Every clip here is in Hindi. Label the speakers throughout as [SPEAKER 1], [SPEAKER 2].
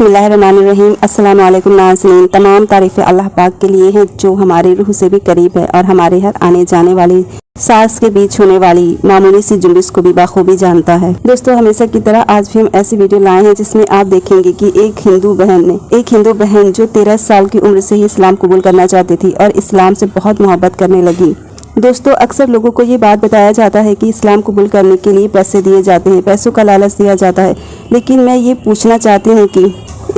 [SPEAKER 1] बिस्मिल्लाहिर्रहमानिर्रहीम। अस्सलाम वालेकुम नाज़रीन। तमाम तारीफ़ें अल्लाह पाक के लिए हैं जो हमारी रूह से भी करीब है और हमारे हर आने जाने वाली सांस के बीच होने वाली मामूली सी जुम्बिश को भी बाखूबी जानता है। दोस्तों, हमेशा की तरह आज भी हम ऐसी वीडियो लाए हैं जिसमें आप देखेंगे कि एक हिंदू बहन जो 13 साल की उम्र से ही इस्लाम कबूल करना चाहती थी और इस्लाम से बहुत मोहब्बत करने लगी। दोस्तों, अक्सर लोगों को ये बात बताया जाता है कि इस्लाम कबूल करने के लिए पैसे दिए जाते हैं, पैसों का लालच दिया जाता है। लेकिन मैं ये पूछना चाहती हूँ कि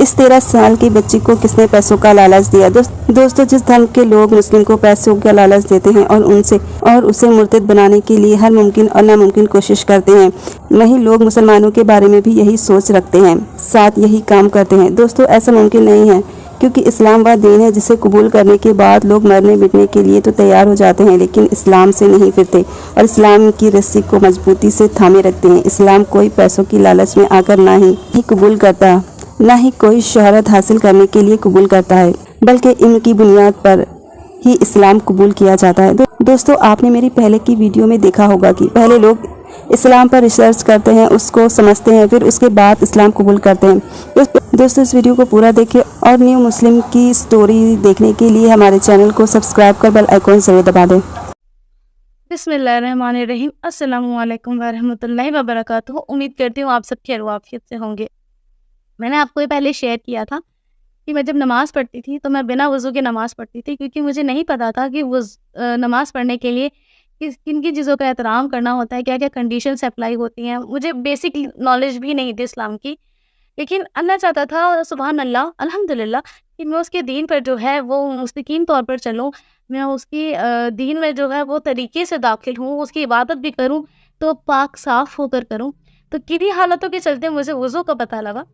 [SPEAKER 1] इस 13 साल की बच्ची को किसने पैसों का लालच दिया। दोस्तों, जिस धर्म के लोग मुस्लिम को पैसों का लालच देते हैं और उसे मुर्तद बनाने के लिए हर मुमकिन और नामुमकिन कोशिश करते हैं, वहीं लोग मुसलमानों के बारे में भी यही सोच रखते हैं, साथ यही काम करते हैं। दोस्तों, ऐसा मुमकिन नहीं है, क्योंकि इस्लाम वह दीन है जिसे कबूल करने के बाद लोग मरने मिटने के लिए तो तैयार हो जाते हैं, लेकिन इस्लाम से नहीं फिरते और इस्लाम की रस्सी को मजबूती से थामे रखते हैं। इस्लाम कोई पैसों की लालच में आकर ना ही कबूल करता, ना ही कोई शोहरत हासिल करने के लिए कबूल करता है, बल्कि इल्म की बुनियाद पर ही इस्लाम कबूल किया जाता है। दोस्तों, आपने मेरी पहले की वीडियो में देखा होगा कि पहले लोग इस्लाम पर रिसर्च करते हैं, उसको समझते हैं, फिर उसके बाद इस्लाम कबूल करते हैं। दोस्तों, इस वीडियो को पूरा देखें और न्यू मुस्लिम की स्टोरी देखने के लिए हमारे चैनल को सब्सक्राइब कर बेल आइकॉन जरूर दबा दें।
[SPEAKER 2] बिस्मिल्लाहिर्रहमानिर्रहीम। अस्सलामु अलैकुम वरहमतुल्लाहि वबरकातुहू। उम्मीद करती हूँ आप सब खैर आफियत से होंगे। मैंने आपको ये पहले शेयर किया था कि मैं जब नमाज़ पढ़ती थी तो मैं बिना वज़ू के नमाज़ पढ़ती थी, क्योंकि मुझे नहीं पता था कि नमाज़ पढ़ने के लिए किन किन चीज़ों का एहतराम करना होता है, क्या क्या कंडीशंस अप्लाई होती हैं। मुझे बेसिक नॉलेज भी नहीं थी इस्लाम की, लेकिन अल्लाह चाहता था, सुबहान अल्लाह, अल्हम्दुलिल्लाह, कि मैं उसके दीन पर जो है वो मुस्तकीम तौर पर चलूँ, मैं उसकी दीन में जो है वो तरीके से दाखिल हूँ, उसकी इबादत भी करूँ तो पाक साफ़ होकर करूँ। तो किन्हीं हालातों के चलते मुझे वज़ू का पता लगा,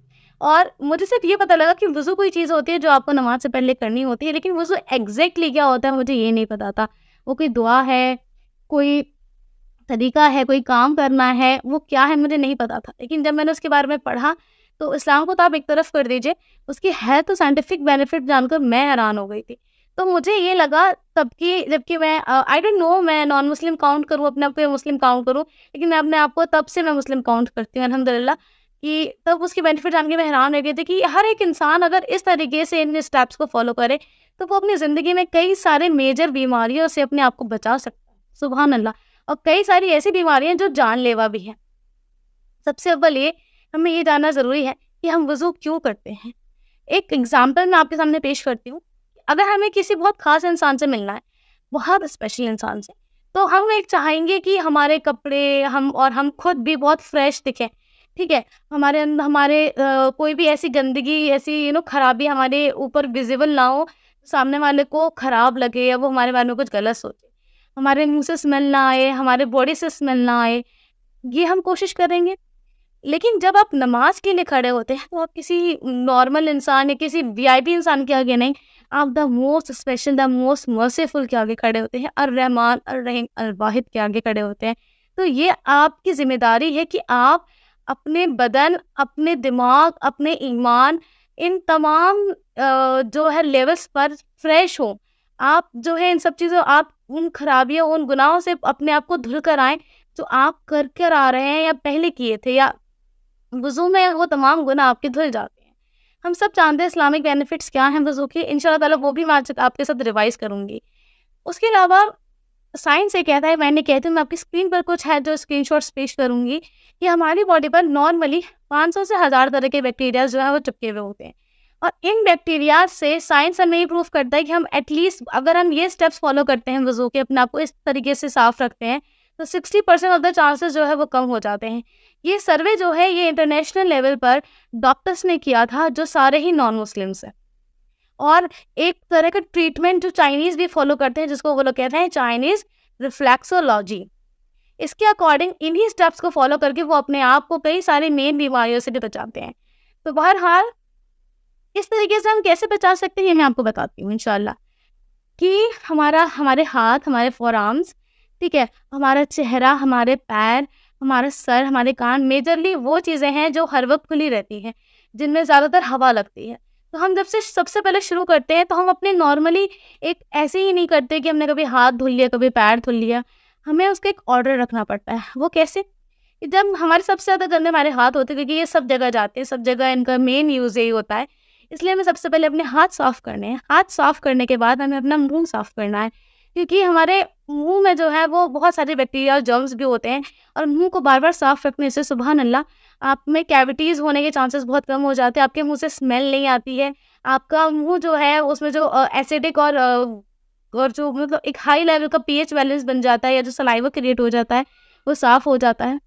[SPEAKER 2] और मुझे सिर्फ ये पता लगा कि वज़ू कोई चीज़ होती है जो आपको नमाज से पहले करनी होती है, लेकिन वज़ू एग्जैक्टली क्या होता है मुझे ये नहीं पता था। वो कोई दुआ है, कोई तरीका है, कोई काम करना है, वो क्या है मुझे नहीं पता था। लेकिन जब मैंने उसके बारे में पढ़ा तो इस्लाम को तो आप एक तरफ कर दीजिए, उसकी है तो साइंटिफिक बेनिफिट जानकर मैं हैरान हो गई थी। तो मुझे ये लगा तब कि जबकि मैं आई डोंट नो, मैं नॉन मुस्लिम काउंट करूँ अपने आप को या मुस्लिम काउंट करूँ, लेकिन मैं अपने आप को तब से मैं मुस्लिम काउंट करती हूँ अल्हम्दुलिल्लाह, कि तब उसकी बेनिफिट जान के मैं हैरान रह गई थी कि हर एक इंसान अगर इस तरीके से इन स्टेप्स को फॉलो करे तो वो अपनी ज़िंदगी में कई सारे मेजर बीमारियों से अपने आप को बचा सकता है। सुभान अल्लाह। और कई सारी ऐसी बीमारियां जो जानलेवा भी हैं। सबसे अव्वल ये हमें ये जानना ज़रूरी है कि हम वज़ू क्यों करते हैं। एक एग्जाम्पल मैं आपके सामने पेश करती हूँ। अगर हमें किसी बहुत ख़ास इंसान से मिलना है, बहुत स्पेशल इंसान से, तो हम एक चाहेंगे कि हमारे कपड़े हम खुद भी बहुत फ्रेश दिखें, ठीक है? कोई भी ऐसी गंदगी, ऐसी खराबी हमारे ऊपर विजिबल ना हो, सामने वाले को ख़राब लगे या वो हमारे बारे में कुछ गलत सोचे। हमारे मुँह से स्मेल ना आए, हमारे बॉडी से स्मेल ना आए, ये हम कोशिश करेंगे। लेकिन जब आप नमाज के लिए खड़े होते हैं तो आप किसी नॉर्मल इंसान या किसी वीआईपी इंसान के आगे नहीं, आप the most special, the most merciful के आगे खड़े होते हैं, अर्रहमान अर्रहीम अल वाहिद के आगे खड़े होते हैं। तो ये आपकी जिम्मेदारी है कि आप अपने बदन, अपने दिमाग, अपने ईमान, इन तमाम जो है लेवल्स पर फ्रेश हो। आप जो है इन सब चीज़ों, आप उन खराबियों, उन गुनाहों से अपने आप को धुल कर आएँ जो आप कर आ रहे हैं या पहले किए थे, या वज़ू में वो तमाम गुनाह आपके धुल जाते हैं। हम सब जानते हैं इस्लामिक बेनिफिट्स क्या हैं वज़ू के, इंशाअल्लाह ताला वो भी मैं आज आपके साथ रिवाइज़ करूँगी। उसके अलावा साइंस ये कहता है, मैंने कहती हूँ, मैं आपकी स्क्रीन पर कुछ है जो स्क्रीनशॉट्स पेश करूँगी, कि हमारी बॉडी पर नॉर्मली 500 से 1000 तरह के बैक्टीरिया जो है वो चिपके हुए होते हैं, और इन बैक्टीरिया से साइंस हमें ये प्रूव करता है कि हम एटलीस्ट अगर हम ये स्टेप्स फॉलो करते हैं वज़ू के, अपने आप को इस तरीके से साफ़ रखते हैं, तो 60% ऑफ द चांसेस जो है वो कम हो जाते हैं। ये सर्वे जो है ये इंटरनेशनल लेवल पर डॉक्टर्स ने किया था जो सारे ही नॉन मुस्लिम्स हैं, और एक तरह का ट्रीटमेंट जो चाइनीज़ भी फॉलो करते हैं, जिसको वो लोग कहते हैं चाइनीज़ रिफ्लेक्सोलॉजी। इसके अकॉर्डिंग इन्हीं स्टेप्स को फॉलो करके वो अपने आप को कई सारी मेन बीमारियों से भी बचाते हैं। तो बहरहाल इस तरीके से हम कैसे बचा सकते हैं ये मैं आपको बताती हूँ इंशाअल्लाह, कि हमारे हाथ, हमारे फोरआर्म्स, ठीक है, हमारा चेहरा, हमारे पैर, हमारा सर, हमारे कान, मेजरली वो चीज़ें हैं जो हर वक्त खुली रहती हैं, जिनमें ज़्यादातर हवा लगती है। तो हम जब से सबसे पहले शुरू करते हैं तो हम अपने नॉर्मली एक ऐसे ही नहीं करते कि हमने कभी हाथ धुल लिया, कभी पैर धुल लिया। हमें उसका एक ऑर्डर रखना पड़ता है। वो कैसे? कि जब हमारे सबसे ज़्यादा गंदे हमारे हाथ होते हैं, क्योंकि ये सब जगह जाते हैं, सब जगह इनका मेन यूज़ यही होता है। इसलिए हमें सबसे पहले अपने हाथ साफ़ करने हैं। हाथ साफ़ करने के बाद हमें अपना मुँह साफ़ करना है, क्योंकि हमारे मुँह में जो है वो बहुत सारे बैक्टीरिया और जर्म्स भी होते हैं, और मुँह को बार-बार साफ़ रखने से सुबहान अल्लाह, आप में कैविटीज़ होने के चांसेस बहुत कम हो जाते हैं। आपके मुँह से स्मेल नहीं आती है। आपका मुँह जो है उसमें जो एसिडिक और जो मतलब एक हाई लेवल का पीएच बैलेंस बन जाता है, या जो सलाइवा क्रिएट हो जाता है, वो साफ़ हो जाता है।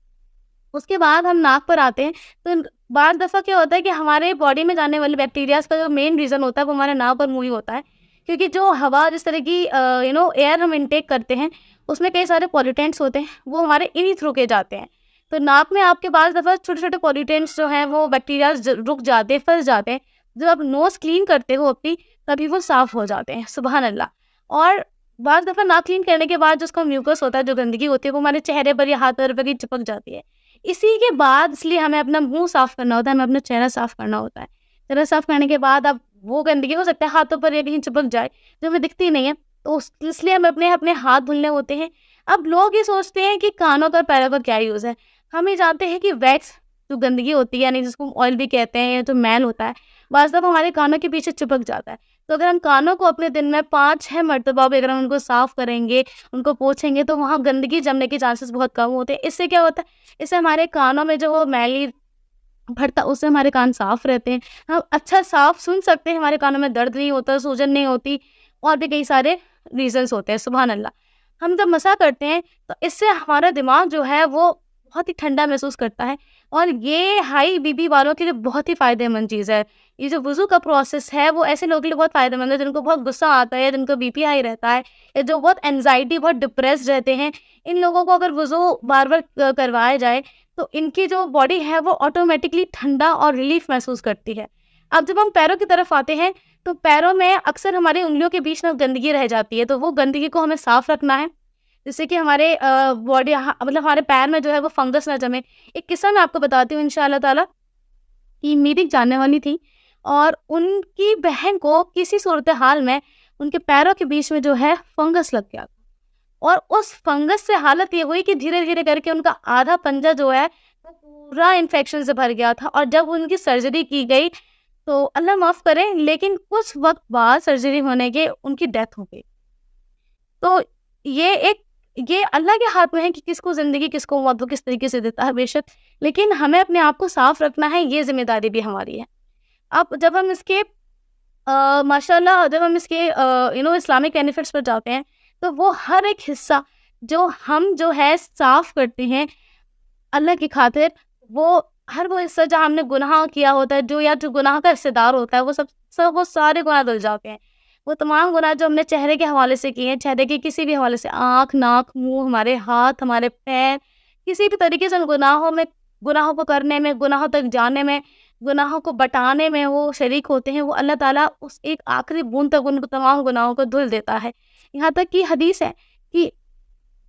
[SPEAKER 2] उसके बाद हम नाक पर आते हैं, तो बाद दफ़ा क्या होता है कि हमारे बॉडी में जाने वाले बैक्टीरियाज़ का जो मेन रीज़न होता है वो हमारे नाक और मुँह ही होता है। क्योंकि जो हवा, जिस तरह की एयर हम इनटेक करते हैं, उसमें कई सारे पॉल्यूटेंट्स होते हैं, वो हमारे इन्हीं थ्रू के जाते हैं। तो नाक में आपके बाद दफ़ा छोटे-छोटे पॉल्यूटेंट्स जो हैं वो बैक्टीरियाज़ रुक जाते हैं, फँस जाते हैं। जब आप नोज़ क्लीन करते हो अपनी, तभी वो साफ़ हो जाते हैं, सुबहान अल्लाह। और बाद दफ़ा नाक क्लीन करने के बाद जो उसका म्यूकस होता है, जो गंदगी होती है, वो हमारे चेहरे पर या हाथ पर भी चिपक जाती है। इसी के बाद इसलिए हमें अपना मुँह साफ़ करना होता है, हमें अपना चेहरा साफ़ करना होता है। चेहरा साफ़ करने के बाद अब वो गंदगी हो सकता है हाथों पर या कहीं चिपक जाए, जो हमें दिखती नहीं है, तो इसलिए हमें अपने अपने हाथ धुलने होते हैं। अब लोग ये सोचते हैं कि कानों का और पैरों का क्या यूज़ है। हम ये जानते हैं कि वैक्स, जो गंदगी होती है, यानी जिसको ऑयल भी कहते हैं, या जो मैल होता है, बाज़ दफ़ा हमारे कानों के पीछे चिपक जाता है। तो अगर हम कानों को अपने दिन में 5-6 मरतबा भी अगर हम उनको साफ़ करेंगे, उनको पोंछेंगे, तो वहाँ गंदगी जमने के चांसेस बहुत कम होते हैं। इससे क्या होता है, इससे हमारे कानों में जो वो मैली भरता, उससे हमारे कान साफ़ रहते हैं। हम अच्छा साफ़ सुन सकते हैं, हमारे कानों में दर्द नहीं होता, सूजन नहीं होती, और भी कई सारे रीज़न्स होते हैं, सुभान अल्लाह। हम जब मसा करते हैं, तो इससे हमारा दिमाग जो है वो बहुत ही ठंडा महसूस करता है, और ये हाई बीपी वालों के लिए बहुत ही फ़ायदेमंद चीज़ है। ये जो वुज़ू का प्रोसेस है, वो ऐसे लोगों के लिए बहुत फ़ायदेमंद है, जिनको बहुत गुस्सा आता है, जिनका बीपी हाई रहता है, या जो बहुत एंग्ज़ायटी, बहुत डिप्रेस्ड रहते हैं। इन लोगों को अगर वुज़ू बार-बार करवाया जाए, तो इनकी जो बॉडी है वो ऑटोमेटिकली ठंडा और रिलीफ महसूस करती है। अब जब हम पैरों की तरफ आते हैं, तो पैरों में अक्सर हमारी उँगलियों के बीच में गंदगी रह जाती है, तो वो गंदगी को हमें साफ़ रखना है, जिससे कि हमारे बॉडी मतलब हमारे पैर में जो है वो फंगस ना जमे। एक किस्सा मैं आपको बताती हूँ इंशाअल्लाह ताला, कि मेरी एक जानने वाली थी, और उनकी बहन को किसी सूरत-ए-हाल में उनके पैरों के बीच में जो है फंगस लग गया। और उस फंगस से हालत ये हुई कि धीरे-धीरे करके उनका आधा पंजा जो है वो पूरा इन्फेक्शन से भर गया था, और जब उनकी सर्जरी की गई, तो अल्लाह माफ़ करे, लेकिन कुछ वक़्त बाद सर्जरी होने के उनकी डेथ हो गई। तो ये अल्लाह के हाथ में है कि किसको ज़िंदगी, किसको मौत वो किस तरीके से देता है बेशक, लेकिन हमें अपने आप को साफ़ रखना है, ये ज़िम्मेदारी भी हमारी है। अब जब हम इसके माशाल्लाह, जब हम इसके इस्लामिक बेनिफिट्स पर जाते हैं, तो वो हर एक हिस्सा जो हम जो है साफ़ करते हैं अल्लाह की खातिर, वो हर वो हिस्सा जहाँ हमने गुनाह किया होता है, जो गुनाह का हिस्सेदार होता है, वो सारे गुनाह धुल जाते हैं। वो तमाम गुनाह जो हमने चेहरे के हवाले से किए हैं, चेहरे के किसी भी हवाले से, आँख, नाक, मुँह, हमारे हाथ, हमारे पैर, किसी भी तरीके से उन गुनाहों को करने में, गुनाहों तक जाने में, गुनाहों को बटाने में वो शरीक होते हैं, वो अल्लाह ताला उस एक आखिरी बूँद तक उन तमाम गुनाहों को धुल देता है। यहाँ तक कि हदीस है कि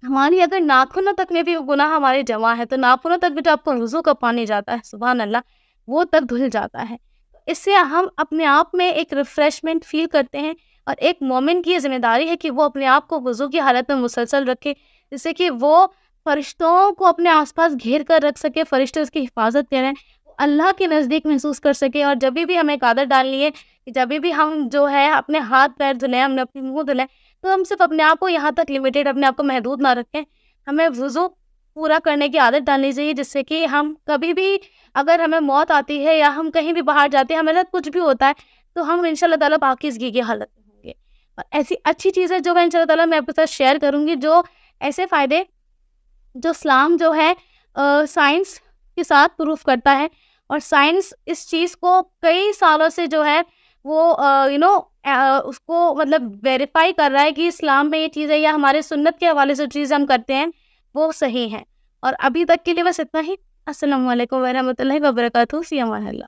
[SPEAKER 2] हमारी अगर नाख़ूनों तक में भी वो गुनाह हमारे जमा है, तो नाख़ूनों तक भी जो आपका वुज़ू का पानी जाता है, सुभान अल्लाह, वो तक धुल जाता है। इससे हम अपने आप में एक रिफ़्रेशमेंट फ़ील करते हैं, और एक मोमिन की ये ज़िम्मेदारी है कि वो अपने आप को वुज़ू की हालत में मुसलसल रखे, जिससे कि वो फ़रिश्तों को अपने आस-पास घेर कर रख सके, फ़रिश्ते उसकी हिफ़ाज़त करें, वो अल्लाह के नज़दीक महसूस कर सके। और जभी भी हमें एक आदत डालनी है कि जभी भी हम जो है अपने हाथ-पैर धुलें, हमने अपने मुँह धुलें, तो हम सिर्फ़ अपने आप को यहाँ तक लिमिटेड, अपने आप को महदूद ना रखें। हमें वुज़ू पूरा करने की आदत डालनी चाहिए, जिससे कि हम कभी भी, अगर हमें मौत आती है या हम कहीं भी बाहर जाते हैं, हमें ना कुछ भी होता है, तो हम इंशाअल्लाह ताला पाकीज़गी की हालत में होंगे। और ऐसी अच्छी चीज़ें जो मैं इंशाअल्लाह ताला मैं आपके साथ शेयर करूँगी, जो ऐसे फ़ायदे जो इस्लाम जो है साइंस के साथ प्रूफ करता है, और साइंस इस चीज़ को कई सालों से जो है वो उसको मतलब वेरीफाई कर रहा है कि इस्लाम में ये चीज़ें या हमारे सुन्नत के हवाले से चीज़ें हम करते हैं वो सही हैं। और अभी तक के लिए बस इतना ही। अस्सलामु अलैकुम व रहमतुल्लाहि व बरकातहू। फ़ी अमान अल्लाह।